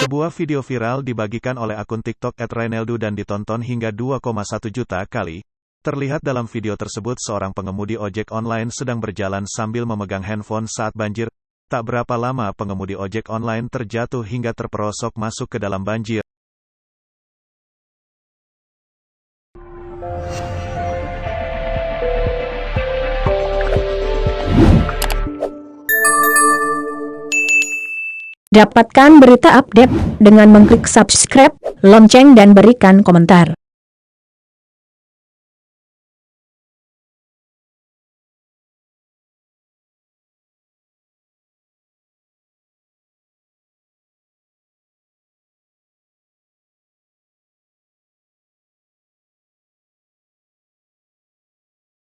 Sebuah video viral dibagikan oleh akun TikTok @raineldu dan ditonton hingga 2,1 juta kali. Terlihat dalam video tersebut seorang pengemudi ojek online sedang berjalan sambil memegang handphone saat banjir. Tak berapa lama pengemudi ojek online terjatuh hingga terperosok masuk ke dalam banjir. Dapatkan berita update dengan mengklik subscribe, lonceng dan berikan komentar.